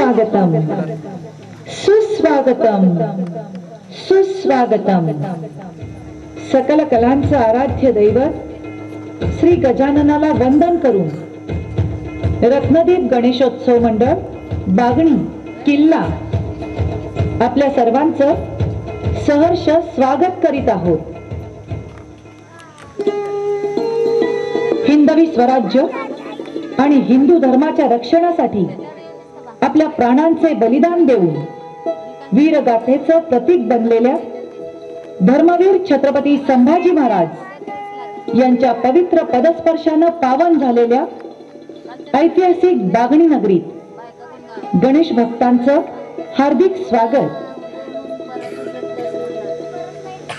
सुस्वागतम सुस्वागतम सुस्वागतम. सकल कलांचं आराध्य दैवत श्री गजाननाला वंदन करून रत्नदीप गणेशोत्सव मंडळ बागणी किल्ला आपल्या सर्वांचं सहर्ष स्वागत करीत आहोत. हिंदवी स्वराज्य आणि हिंदू धर्माच्या रक्षणासाठी आपल्या प्राणांचे बलिदान देऊन वीरगाथेचं प्रतीक बनलेल्या धर्मवीर छत्रपती संभाजी महाराज यांच्या पवित्र पदस्पर्शानं पावन झालेल्या ऐतिहासिक बागणी नगरीत गणेश भक्तांचं हार्दिक स्वागत.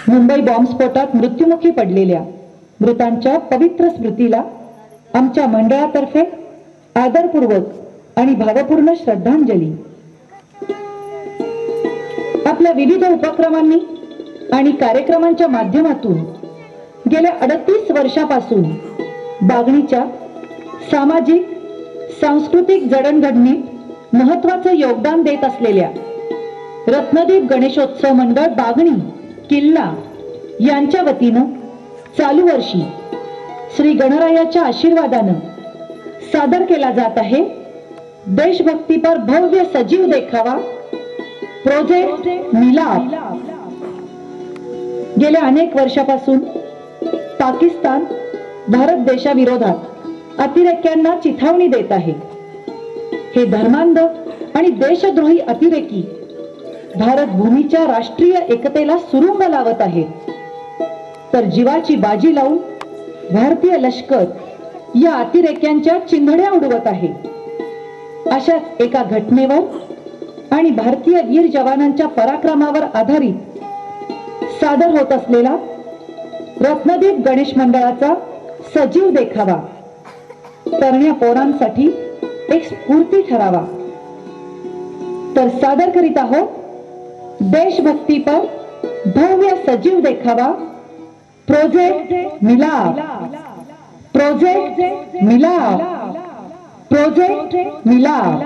मुंबई बॉम्बस्फोटात मृत्युमुखी पडलेल्या मृतांच्या पवित्र स्मृतीला आमच्या मंडळातर्फे आदरपूर्वक आणि भावपूर्ण श्रद्धांजली. आपल्या विविध उपक्रमांनी आणि कार्यक्रमांच्या माध्यमातून गेल्या 38 वर्षापासून बागणीच्या सामाजिक सांस्कृतिक जडणघडणीत महत्वाचे योगदान देत असलेल्या रत्नदीप गणेशोत्सव मंडळ बागणी किल्ला यांच्या वतीनं चालू वर्षी श्री गणरायाच्या आशीर्वादानं सादर केला जात आहे देशभक्तीपर भव्य सजीव देखावा प्रोजेक्ट मिलाप. गेल्या अनेक वर्षापासून पाकिस्तान भारत देशाविरोधात अतिरेक्यांना चिथावणी देत आहे. हे धर्मांध आणि देशद्रोही अतिरेकी भारत भूमीच्या राष्ट्रीय एकतेला सुरुंग लावत आहेत, तर जीवाची बाजी लावून भारतीय लष्कर या अतिरेक्यांच्या चिंधड्या उडवत आहे. अशाच एका घटनेवर आणि भारतीय वीर जवानांच्या पराक्रमावर आधारित सादर होत असलेला रत्नदीप गणेश मंडळाचा सजीव देखावा तरण्या पोरांसाठी एक स्फूर्ती ठरावा. तर सादर करीत आहोत देशभक्तीपर भव्य सजीव देखावा प्रोजेक्ट मिलाप. प्रोजेक्ट मिलाप. प्रोजेक्ट मिलाप.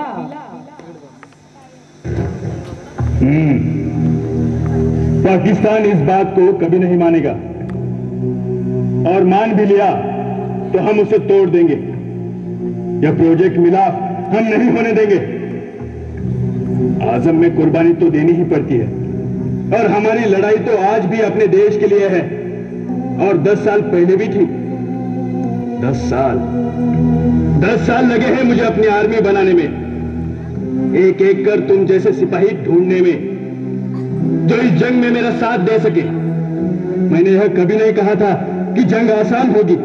पाकिस्तान इस बात को कभी नहीं मानेगा और मान भी लिया तो हम उसे तोड़ देंगे. यह प्रोजेक्ट मिलाप हम नहीं होने देंगे. आजम में कुर्बानी तो देनी ही पड़ती है और हमारी लड़ाई तो आज भी अपने देश के लिए है और 10 साल पहले भी थी. 10 साल लगे हैं मुझे अपनी आर्मी बनाने में, एक एक कर तुम जैसे सिपाही ढूंढने में जो इस जंग में मेरा साथ दे सके. मैंने यह कभी नहीं कहा था कि जंग आसान होगी,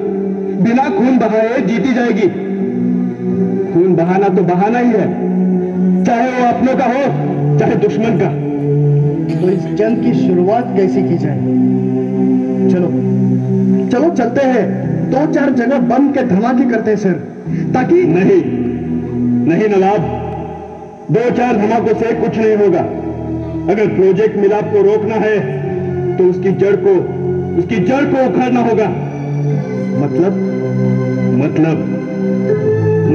बिना खून बहाए जीती जाएगी. खून बहाना तो बहाना ही है, चाहे वो अपनों का हो चाहे दुश्मन का. तो इस जंग की शुरुआत कैसी की जाए? चलो चलो चलते हैं, 2-4 जगह बम के धमाके करते हैं सर, ताकि नहीं नवाब, 2-4 धमाकों से कुछ नहीं होगा. अगर प्रोजेक्ट मिलाप को रोकना है तो उसकी जड़ को उखाड़ना होगा.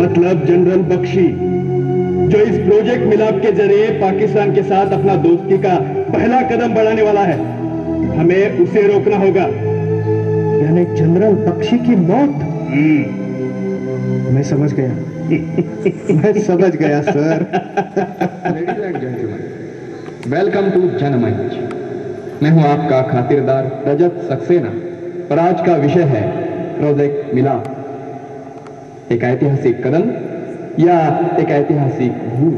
मतलब जनरल बख्शी जो इस प्रोजेक्ट मिलाप के जरिए पाकिस्तान के साथ अपना दोस्ती का पहला कदम बढ़ाने वाला है, हमें उसे रोकना होगा. यानी जनरल बख्शी की मौत? मैं समझ गया sir. Ladies and gentleman, welcome to Janmanch. मैं हूं आपका खातिरदार रजत सक्सेना और आज का विषय है प्रोजेक्ट मिलाप. एक ऐतिहासिक कदम या एक ऐतिहासिक भूल.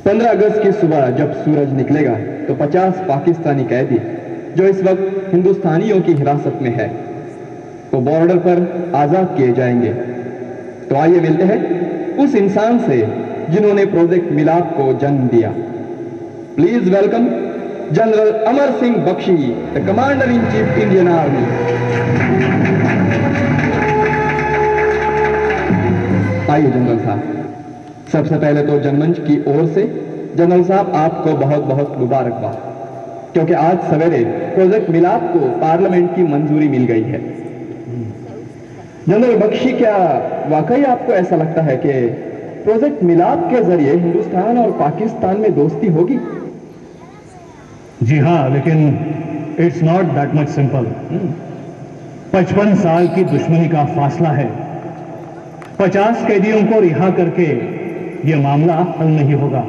15 अगस्त की सुबह जब सूरज निकलेगा तो 50 पाकिस्तानी कैदी जो इस वक्त हिंदुस्तानियों की हिरासत में है वो बॉर्डर पर आजाद किए जाएंगे. तो आइए मिलते हैं उस इंसान से जिन्होंने प्रोजेक्ट मिलाप को जन्म दिया. Please welcome general Amar Singh Bakshi, the commander in chief Indian army. आइए जनरल साहब, सबसे पहले तो जनमंच की ओर से जनरल साहब आपको बहुत बहुत मुबारकबाद, क्योंकि आज सवेरे प्रोजेक्ट मिलाप को पार्लियामेंट की मंजूरी मिल गई है. जनरल बख्शी, क्या वाकई आपको ऐसा लगता है कि प्रोजेक्ट मिलाप के जरिए हिंदुस्तान और पाकिस्तान में दोस्ती होगी? जी हाँ, लेकिन it's not that much simple. 55 साल की दुश्मनी का फासला है। 50 कैदियों को रिहा करके यह मामला हल नहीं होगा।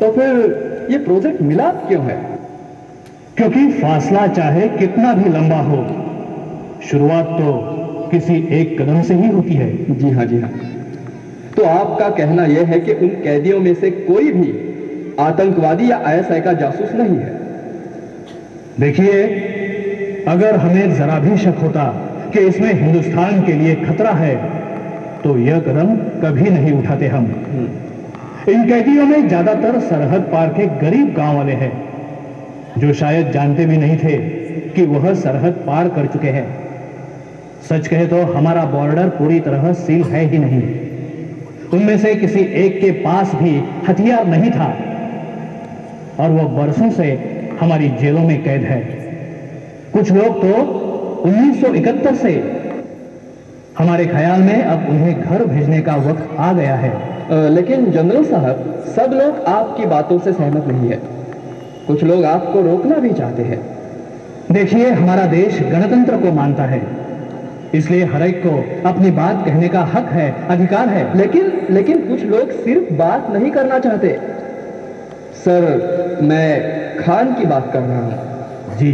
तो फिर ये प्रोजेक्ट मिलाप क्यों है? क्योंकि फासला चाहे कितना भी लंबा हो, शुरुआत तो किसी एक कदम से ही होती है। जी हाँ, जी हाँ। तो आपका कहना यह है कि उन कैदियों में से कोई भी आतंकवादी या आईएसआई का जासूस नहीं है? देखिए, अगर हमें जरा भी शक होता कि इसमें हिंदुस्तान के लिए खतरा है तो यह कदम कभी नहीं उठाते हम। इन कैदियों में ज्यादातर सरहद पार के गरीब गांव वाले हैं जो शायद जानते भी नहीं थे कि वह सरहद पार कर चुके हैं। सच कहे तो हमारा बॉर्डर पूरी तरह सील है ही नहीं। उनमें से किसी एक के पास भी हथियार नहीं था और वह बरसों से हमारी जेलों में कैद है। कुछ लोग तो 1971 से। हमारे ख्याल में अब उन्हें घर भेजने का वक्त आ गया है। लेकिन जनरल साहब, सब लोग आपकी बातों से सहमत नहीं है। कुछ लोग आपको रोकना भी चाहते हैं। देखिए, हमारा देश गणतंत्र को मानता है, इसलिए हर एक को अपनी बात कहने का हक है, अधिकार है। लेकिन कुछ लोग सिर्फ बात नहीं करना चाहते। सर, मैं खान की बात कर रहा हूं। जी,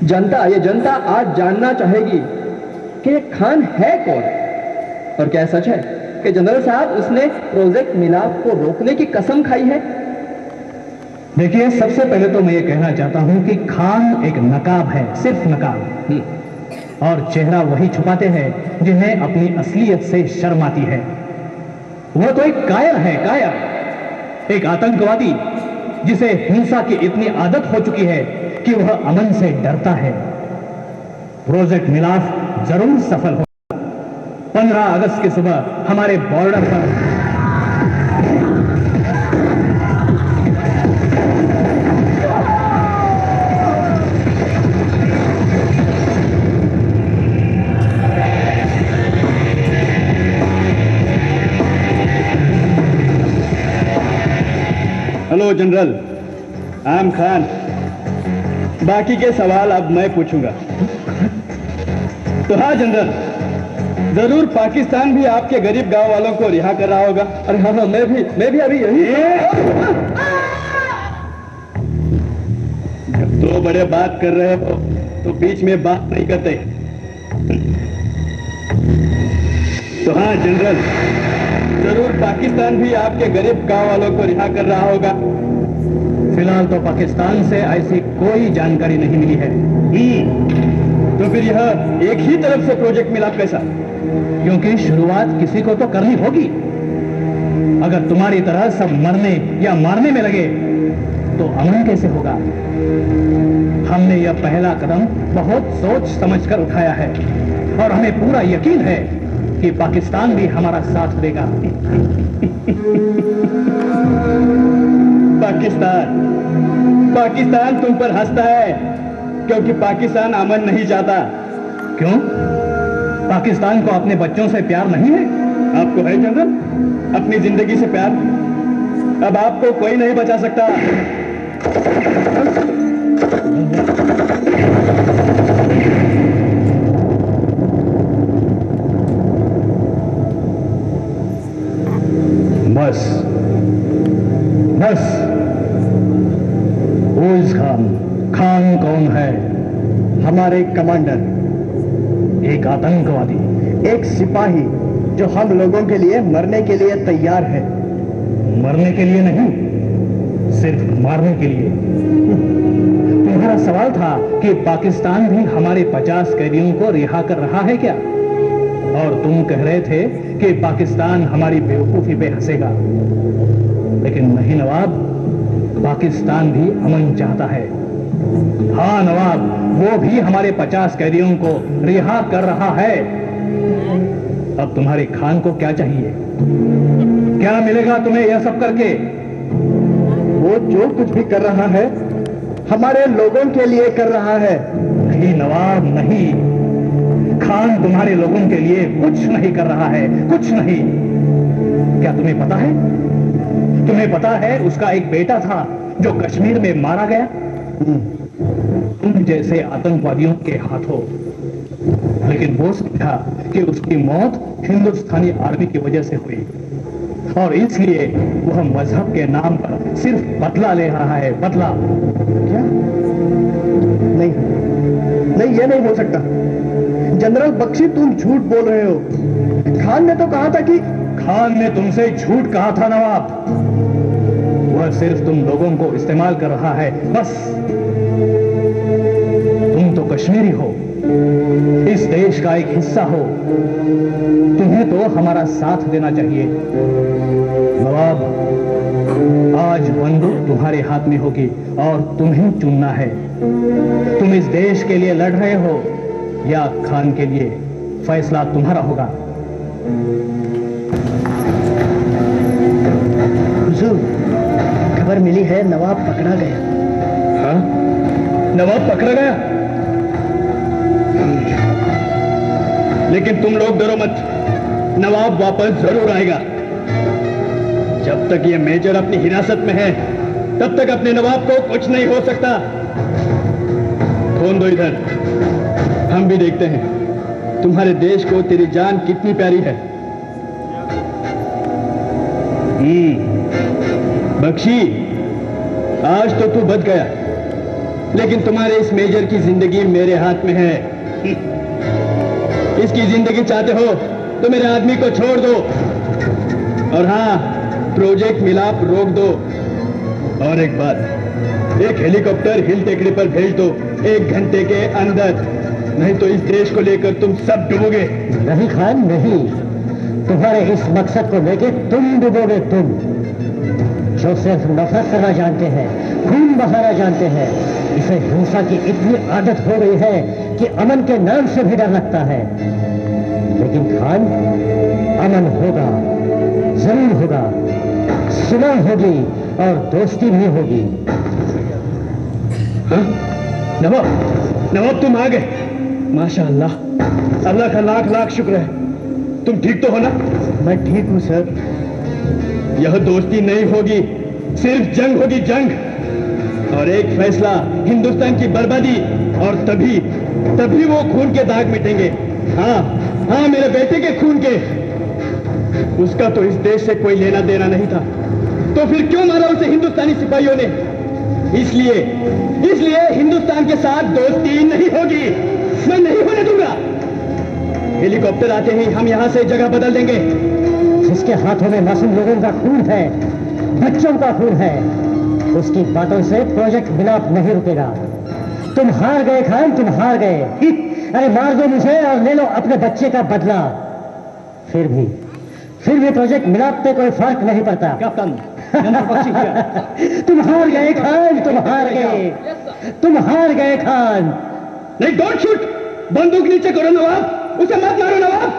ये जनता आज जानना चाहेगी कि ये खान है कौन, और क्या सच है कि जनरल साहब उसने प्रोजेक्ट मिलाप को रोकने की कसम खाई है? देखिए, सबसे पहले तो मैं ये कहना चाहता हूं कि खान एक नकाब है, सिर्फ नकाब। और चेहरा वही छुपाते हैं जिन्हें अपनी असलियत से शर्म आती है। वह तो एक कायर है, कायर, एक आतंकवादी जिसे हिंसा की इतनी आदत हो चुकी है कि वह अमन से डरता है। प्रोजेक्ट मिलाप जरूर सफल होगा। 15 अगस्त की सुबह हमारे बॉर्डर पर hello general, I am Khan. बाकी के सवाल अब मैं पूछूंगा। तो हाँ जनरल, जरूर पाकिस्तान भी आपके गरीब गांव वालों को रिहा कर रहा होगा। अरे हाँ, मैं भी अभी यही। जब दो बड़े बात कर रहे हो तो बीच में बात नहीं करते। तो हाँ जनरल, जरूर पाकिस्तान भी आपके गरीब गांव वालों को रिहा कर रहा होगा। फिलहाल तो पाकिस्तान से ऐसी कोई जानकारी नहीं मिली है। तो फिर यह एक ही तरफ से प्रोजेक्ट मिलाप कैसा? क्योंकि शुरुआत किसी को तो करनी होगी। अगर तुम्हारी तरह सब मरने या मारने में लगे तो अमन कैसे होगा? हमने यह पहला कदम बहुत सोच समझकर उठाया है और हमें पूरा यकीन है कि पाकिस्तान भी हमारा साथ देगा। पाकिस्तान तुम पर हंसता है क्योंकि पाकिस्तान अमन नहीं चाहता। क्यों? पाकिस्तान को अपने बच्चों से प्यार नहीं है? आपको है जनरल, अपनी जिंदगी से प्यार। अब आपको कोई नहीं बचा सकता। बस ओज खान कौन है? हमारे कमांडर, एक आतंकवादी, एक सिपाही जो हम लोगों के लिए मरने के लिए तैयार है। मरने के लिए नहीं, सिर्फ मारने के लिए। तुम्हारा सवाल था कि पाकिस्तान भी हमारे 50 कैदियों को रिहा कर रहा है क्या? और तुम कह रहे थे कि पाकिस्तान हमारी बेवकूफी पे हंसेगा। लेकिन नहीं नवाब, पाकिस्तान भी अमन चाहता है। हाँ नवाब, वो भी हमारे 50 कैदियों को रिहा कर रहा है। अब तुम्हारे खान को क्या चाहिए? क्या मिलेगा तुम्हें यह सब करके? वो जो कुछ भी कर रहा है हमारे लोगों के लिए कर रहा है। नहीं नवाब, नहीं। खान तुम्हारे लोगों के लिए कुछ नहीं कर रहा है, कुछ नहीं। क्या तुम्हें पता है? तुम्हें पता है उसका एक बेटा था जो कश्मीर में मारा गया तुम जैसे आतंकवादियों के हाथों। लेकिन वो समझा कि उसकी मौत हिंदुस्तानी आर्मी की वजह से हुई और इसलिए वह मजहब के नाम पर सिर्फ बदला ले रहा है, बदला। क्या? नहीं नहीं, ये नहीं हो सकता। जनरल बख्शी, तुम झूठ बोल रहे हो। खान ने तो कहा था कि खान ने तुमसे झूठ कहा था नवाब। वह सिर्फ तुम लोगों को इस्तेमाल कर रहा है, बस। तुम तो कश्मीरी हो, इस देश का एक हिस्सा हो, तुम्हें तो हमारा साथ देना चाहिए। नवाब, आज बंदूक तुम्हारे हाथ में होगी और तुम्हें चुनना है। तुम इस देश के लिए लड़ रहे हो या खान के लिए, फैसला तुम्हारा होगा। हुजूर, खबर मिली है नवाब पकड़ा गया। हाँ? नवाब पकड़ा गया? लेकिन तुम लोग डरो मत, नवाब वापस जरूर आएगा। जब तक ये मेजर अपनी हिरासत में है तब तक अपने नवाब को कुछ नहीं हो सकता। फोन दो इधर, हम भी देखते हैं तुम्हारे देश को तेरी जान कितनी प्यारी है। बख्शी, आज तो तू बच गया, लेकिन तुम्हारे इस मेजर की जिंदगी मेरे हाथ में है। इसकी जिंदगी चाहते हो तो मेरे आदमी को छोड़ दो, और हाँ, प्रोजेक्ट मिलाप रोक दो। और एक बात, एक हेलीकॉप्टर हिल टेकड़ी पर भेज दो 1 घंटे के अंदर, नहीं तो इस देश को लेकर तुम सब डूबोगे। नहीं खान, नहीं। तुम्हारे इस मकसद को लेकर तुम डूबोगे, तुम जो सिर्फ नफरत करना जानते हैं, खून बहाना जानते हैं। इसे हिंसा की इतनी आदत हो गई है कि अमन के नाम से भी डर लगता है। लेकिन खान, अमन होगा, जरूर होगा, सुलह होगी और दोस्ती भी होगी। हाँ? नवाब, नवाब तुम आ गए, माशाअल्लाह। अल्लाह का लाख लाख शुक्र है। तुम ठीक तो हो ना? मैं ठीक हूँ सर। यह दोस्ती नहीं होगी, सिर्फ जंग होगी, जंग। और एक फैसला, हिंदुस्तान की बर्बादी, और तभी वो खून के दाग मिटेंगे। हाँ हाँ, मेरे बेटे के खून के। उसका तो इस देश से कोई लेना देना नहीं था, तो फिर क्यों मारा उसे हिंदुस्तानी सिपाहियों ने? इसलिए हिंदुस्तान के साथ दोस्ती नहीं होगी, मैं नहीं होने दूंगा। हेलीकॉप्टर आते ही हम यहां से जगह बदल देंगे। जिसके हाथों में मासूम लोगों का खून है, बच्चों का खून है, उसकी बातों से प्रोजेक्ट मिलाप नहीं रुकेगा। तुम हार गए खान, तुम हार गए। अरे मार दो मुझे और ले लो अपने बच्चे का बदला। फिर भी प्रोजेक्ट मिलाप पे कोई फर्क नहीं पड़ता। कप्तान, तुम हार गए खान, तुम हार गए, तुम हार गए खान। नहीं, डोंट शूट। बंदूक नीचे करो नवाब, उसे मत मारो नवाब।